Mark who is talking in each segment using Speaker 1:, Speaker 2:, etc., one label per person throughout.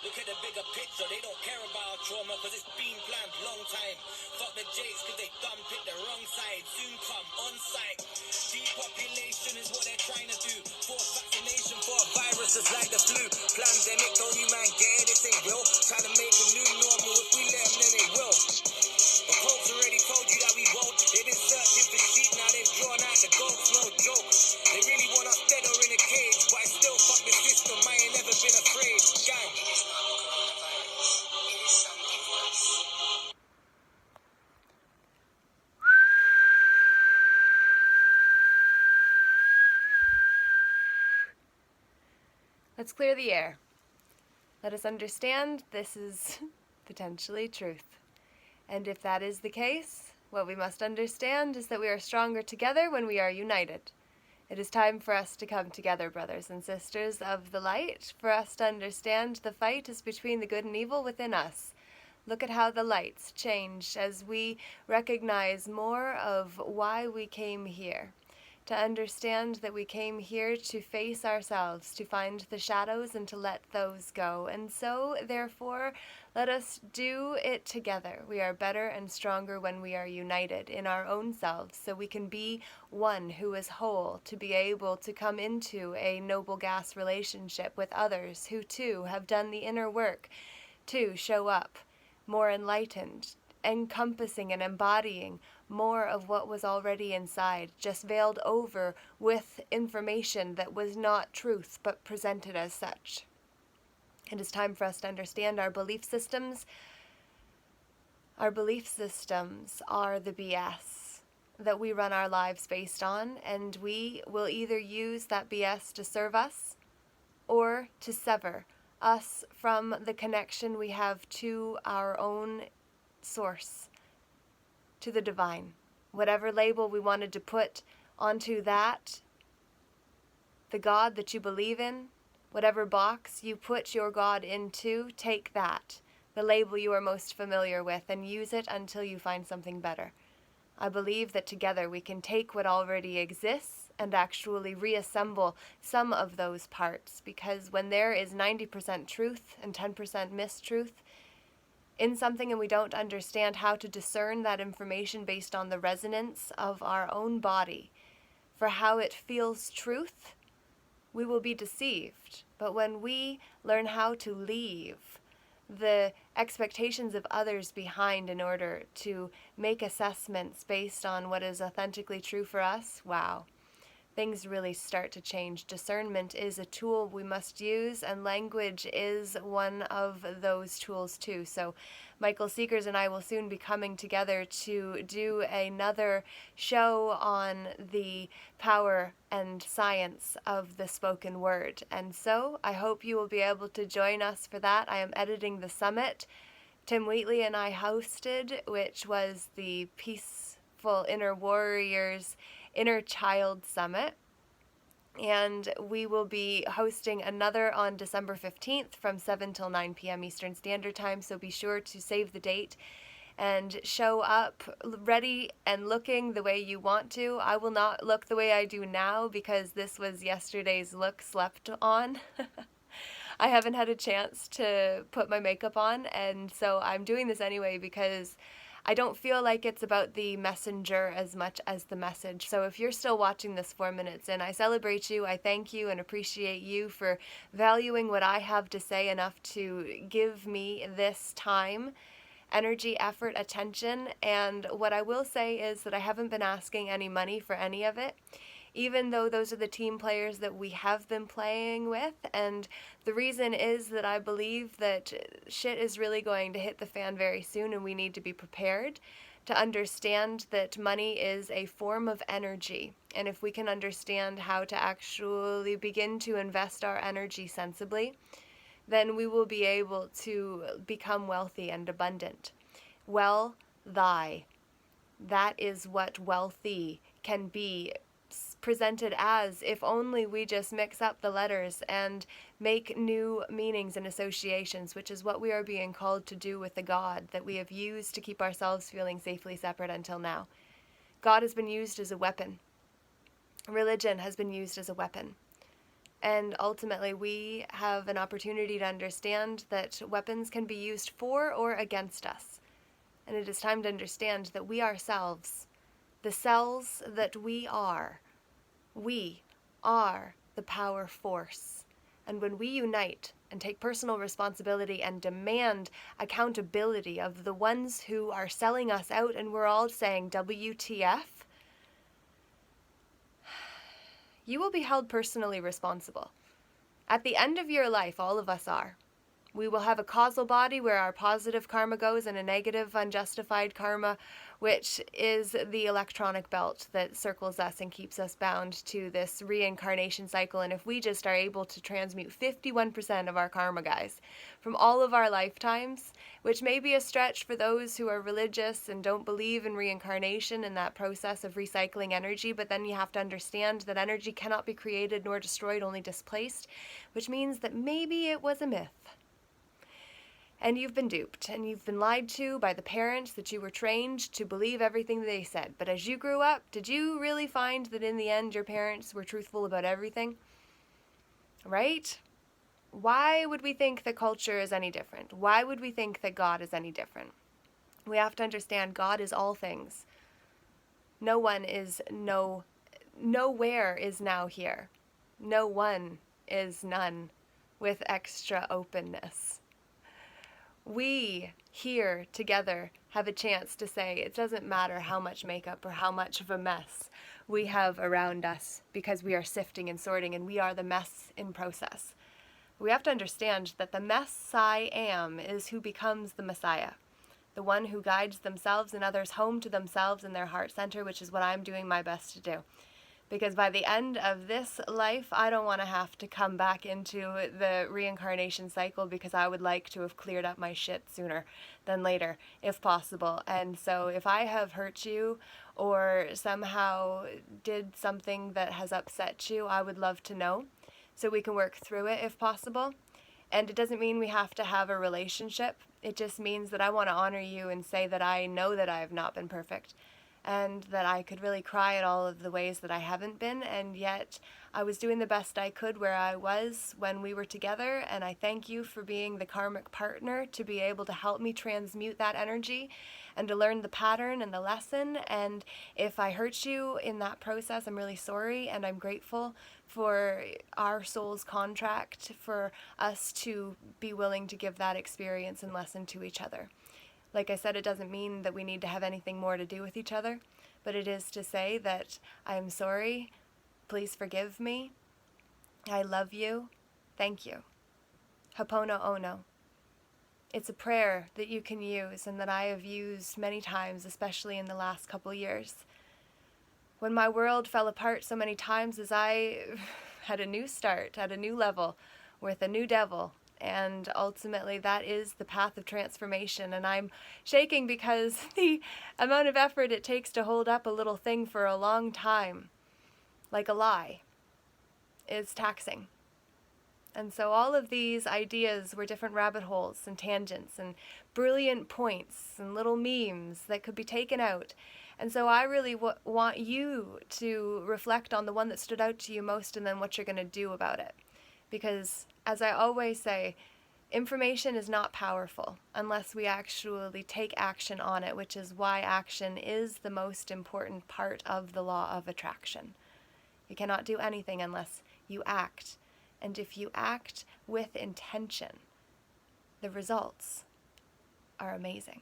Speaker 1: Look at the bigger picture, they don't care about trauma cause it's been planned long time. Fuck the Jakes cause they dumb picked the wrong side. Soon come on site. Depopulation is what they're trying to do. Forced vaccination for a virus that's like the flu. Pandemic, don't you man get it, this ain't real. Trying to make a new normal, if we let them then they will. The Pope's already told you that we won't. They've been searching for sheep, now they've drawn out the goats, no joke. They really want us dead or in a cage, but I still fuck the system, I ain't never been afraid. Gang.
Speaker 2: Let's clear the air. Let us understand this is potentially truth. And if that is the case, what we must understand is that we are stronger together when we are united. It is time for us to come together, brothers and sisters of the light, for us to understand the fight is between the good and evil within us. Look at how the lights change as we recognize more of why we came here. To understand that we came here to face ourselves, to find the shadows and to let those go. And so, therefore, let us do it together. We are better and stronger when we are united in our own selves, so we can be one who is whole, to be able to come into a noble gas relationship with others who too have done the inner work to show up more enlightened, encompassing and embodying more of what was already inside, just veiled over with information that was not truth but presented as such. It is time for us to understand our belief systems. Our belief systems are the BS that we run our lives based on, and we will either use that BS to serve us or to sever us from the connection we have to our own source, to the divine. Whatever label we wanted to put onto that, the God that you believe in, whatever box you put your God into, take that, the label you are most familiar with, and use it until you find something better. I believe that together we can take what already exists and actually reassemble some of those parts, because when there is 90% truth and 10% mistruth in something and we don't understand how to discern that information based on the resonance of our own body for how it feels truth, we will be deceived. But when we learn how to leave the expectations of others behind in order to make assessments based on what is authentically true for us, wow, things really start to change. Discernment is a tool we must use, and language is one of those tools too. So Michael Seekers and I will soon be coming together to do another show on the power and science of the spoken word. And so I hope you will be able to join us for that. I am editing the summit Tim Wheatley and I hosted, which was the Peaceful Inner Warriors Inner Child Summit. And we will be hosting another on December 15th from 7 till 9 p.m. Eastern Standard Time, so be sure to save the date and show up ready and looking the way you want to. I will not look the way I do now because this was yesterday's look slept on. I haven't had a chance to put my makeup on, and so I'm doing this anyway because I don't feel like it's about the messenger as much as the message. So if you're still watching this 4 minutes in, I celebrate you, I thank you and appreciate you for valuing what I have to say enough to give me this time, energy, effort, attention. And what I will say is that I haven't been asking any money for any of it, even though those are the team players that we have been playing with. And the reason is that I believe that shit is really going to hit the fan very soon, and we need to be prepared to understand that money is a form of energy. And if we can understand how to actually begin to invest our energy sensibly, then we will be able to become wealthy and abundant. Well, thy. That is what wealthy can be presented as, if only we just mix up the letters and make new meanings and associations, which is what we are being called to do with the God that we have used to keep ourselves feeling safely separate until now. God has been used as a weapon. Religion has been used as a weapon. And ultimately, we have an opportunity to understand that weapons can be used for or against us. And it is time to understand that we ourselves, the cells that we are the power force. And when we unite and take personal responsibility and demand accountability of the ones who are selling us out, and we're all saying WTF, you will be held personally responsible. At the end of your life, all of us are. We will have a causal body where our positive karma goes and a negative unjustified karma, which is the electronic belt that circles us and keeps us bound to this reincarnation cycle. And if we just are able to transmute 51% of our karma, guys, from all of our lifetimes, which may be a stretch for those who are religious and don't believe in reincarnation and that process of recycling energy, but then you have to understand that energy cannot be created nor destroyed, only displaced, which means that maybe it was a myth. And you've been duped, and you've been lied to by the parents that you were trained to believe everything they said. But as you grew up, did you really find that in the end your parents were truthful about everything? Right? Why would we think that culture is any different? Why would we think that God is any different? We have to understand God is all things. Nowhere is now here. No one is none, with extra openness. We here together have a chance to say it doesn't matter how much makeup or how much of a mess we have around us, because we are sifting and sorting, and we are the mess in process. We have to understand that the mess I am is who becomes the Messiah, the one who guides themselves and others home to themselves in their heart center, which is what I'm doing my best to do. Because by the end of this life, I don't want to have to come back into the reincarnation cycle, because I would like to have cleared up my shit sooner than later, if possible. And so if I have hurt you or somehow did something that has upset you, I would love to know so we can work through it if possible. And it doesn't mean we have to have a relationship. It just means that I want to honor you and say that I know that I have not been perfect, and that I could really cry at all of the ways that I haven't been, and yet I was doing the best I could where I was when we were together, and I thank you for being the karmic partner to be able to help me transmute that energy and to learn the pattern and the lesson. And if I hurt you in that process, I'm really sorry, and I'm grateful for our soul's contract for us to be willing to give that experience and lesson to each other. Like I said, it doesn't mean that we need to have anything more to do with each other, but it is to say that I am sorry, please forgive me, I love you, thank you. Ho'opono ono. It's a prayer that you can use and that I have used many times, especially in the last couple years. When my world fell apart so many times, as I had a new start at a new level with a new devil. And ultimately, that is the path of transformation. And I'm shaking because the amount of effort it takes to hold up a little thing for a long time, like a lie, is taxing. And so all of these ideas were different rabbit holes and tangents and brilliant points and little memes that could be taken out. And so I really want you to reflect on the one that stood out to you most, and then what you're going to do about it. Because, as I always say, information is not powerful unless we actually take action on it, which is why action is the most important part of the law of attraction. You cannot do anything unless you act. And if you act with intention, the results are amazing.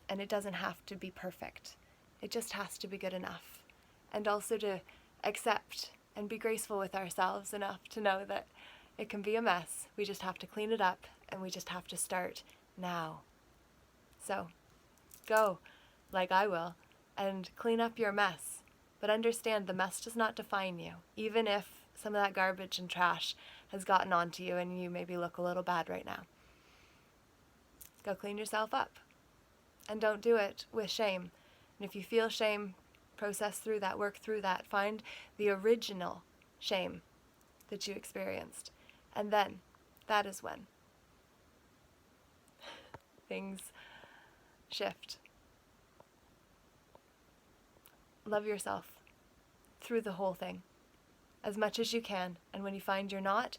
Speaker 2: And it doesn't have to be perfect. It just has to be good enough. And also to accept and be graceful with ourselves enough to know that it can be a mess. We just have to clean it up, and we just have to start now. So, go, like I will, and clean up your mess. But understand the mess does not define you, even if some of that garbage and trash has gotten onto you and you maybe look a little bad right now. Go clean yourself up. And don't do it with shame. And if you feel shame, process through that, work through that, find the original shame that you experienced. And then, that is when things shift. Love yourself through the whole thing. as much as you can, and when you find you're not,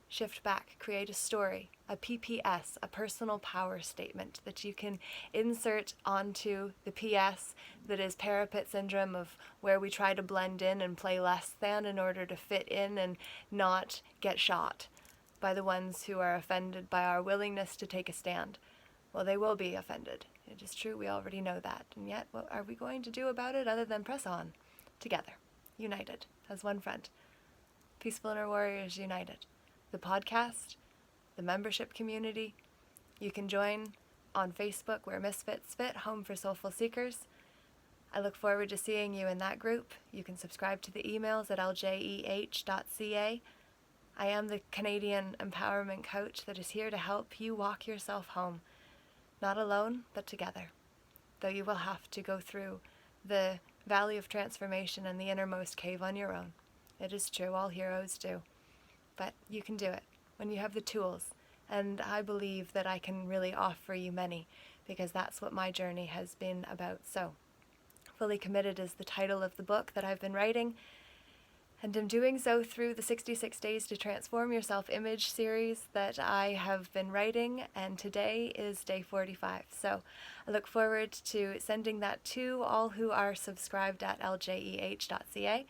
Speaker 2: shift back, create a story, a PPS, a personal power statement that you can insert onto the PS that is parapet syndrome, of where we try to blend in and play less than in order to fit in and not get shot by the ones who are offended by our willingness to take a stand. Well, they will be offended. It is true, we already know that. And yet, what are we going to do about it other than press on, together, united, as one front? Peaceful Inner Warriors United. The podcast, the membership community. You can join on Facebook, where Misfits Fit, Home for Soulful Seekers. I look forward to seeing you in that group. You can subscribe to the emails at ljeh.ca. I am the Canadian empowerment coach that is here to help you walk yourself home, not alone, but together. Though you will have to go through the valley of transformation and the innermost cave on your own. It is true, all heroes do. But you can do it when you have the tools, and I believe that I can really offer you many, because that's what my journey has been about. So, Fully Committed is the title of the book that I've been writing, and I'm doing so through the 66 Days to Transform Your Self-Image series that I have been writing, and today is day 45. So I look forward to sending that to all who are subscribed at ljeh.ca,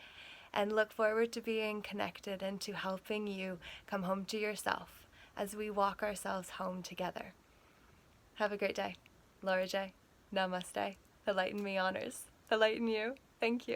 Speaker 2: and look forward to being connected and to helping you come home to yourself as we walk ourselves home together. Have a great day. Laura J. Namaste. The light in me honors the light in you. Thank you.